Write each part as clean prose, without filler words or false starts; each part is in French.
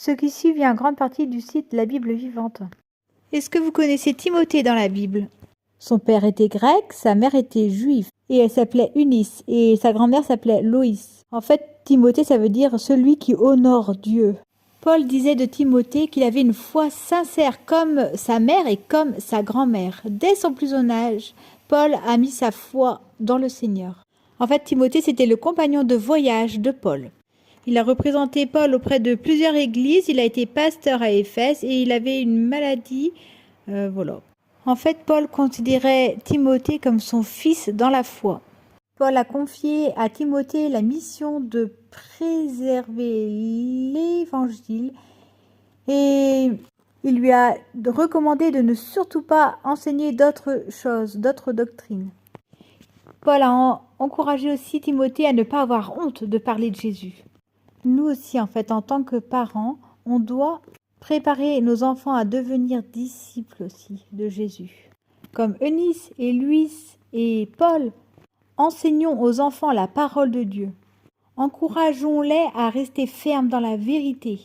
Ce qui suit vient en grande partie du site La Bible vivante. Est-ce que vous connaissez Timothée dans la Bible? Son père était grec, sa mère était juive, et elle s'appelait Eunice, et sa grand-mère s'appelait Loïs. En fait, Timothée, ça veut dire celui qui honore Dieu. Paul disait de Timothée qu'il avait une foi sincère comme sa mère et comme sa grand-mère. Dès son plus jeune âge, Paul a mis sa foi dans le Seigneur. En fait, Timothée, c'était le compagnon de voyage de Paul. Il a représenté Paul auprès de plusieurs églises, il a été pasteur à Éphèse et il avait une maladie. Voilà. En fait, Paul considérait Timothée comme son fils dans la foi. Paul a confié à Timothée la mission de préserver l'Évangile et il lui a recommandé de ne surtout pas enseigner d'autres choses, d'autres doctrines. Paul a encouragé aussi Timothée à ne pas avoir honte de parler de Jésus. Nous aussi, en fait, en tant que parents, on doit préparer nos enfants à devenir disciples aussi de Jésus. Comme Eunice et Louis et Paul, enseignons aux enfants la parole de Dieu. Encourageons-les à rester fermes dans la vérité.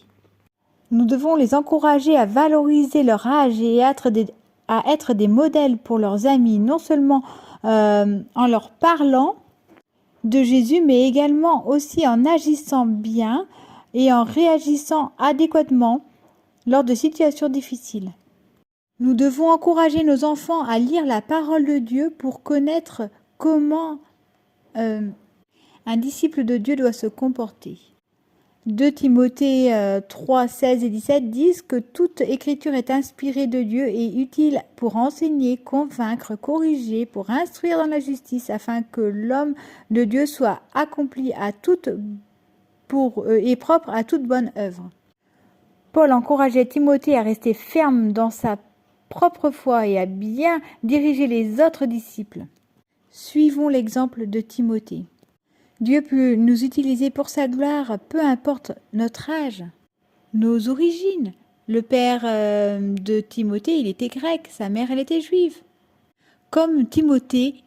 Nous devons les encourager à valoriser leur âge et à être des modèles pour leurs amis, non seulement en leur parlant de Jésus, mais également aussi en agissant bien et en réagissant adéquatement lors de situations difficiles. Nous devons encourager nos enfants à lire la parole de Dieu pour connaître comment un disciple de Dieu doit se comporter. 2 Timothée 3, 16 et 17 disent que toute écriture est inspirée de Dieu et utile pour enseigner, convaincre, corriger, pour instruire dans la justice, afin que l'homme de Dieu soit accompli et propre à toute bonne œuvre. Paul encourageait Timothée à rester ferme dans sa propre foi et à bien diriger les autres disciples. Suivons l'exemple de Timothée. Dieu peut nous utiliser pour sa gloire, peu importe notre âge, nos origines. Le père de Timothée, il était grec, sa mère, elle était juive. Comme Timothée,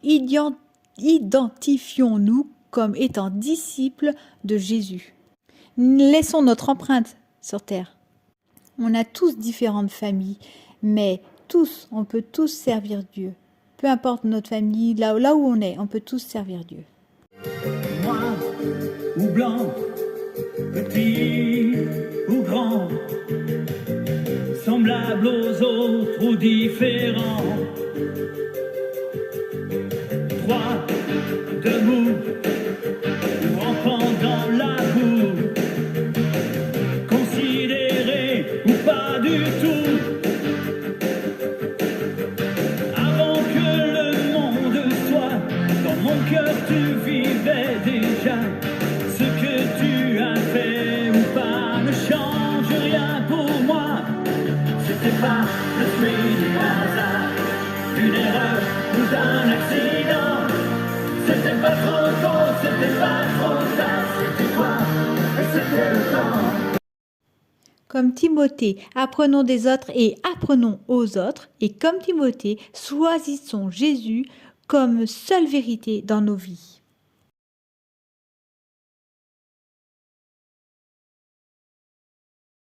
identifions-nous comme étant disciples de Jésus. Laissons notre empreinte sur terre. On a tous différentes familles, mais on peut tous servir Dieu. Peu importe notre famille, là où on est, on peut tous servir Dieu. Noir ou blanc, petit ou grand, semblable aux autres ou différents, droit, debout ou rampant dans la boue, considéré ou pas du tout. Avant que le monde soit dans mon cœur, tu vivais déjà. Ce que tu as fait ou pas ne change rien pour moi. C'était pas le fruit du hasard, d'une erreur ou d'un accident. C'était pas trop tôt, c'était pas trop tard. C'était toi et c'était le temps. Comme Timothée, apprenons des autres et apprenons aux autres. Et comme Timothée, choisissons Jésus comme seule vérité dans nos vies.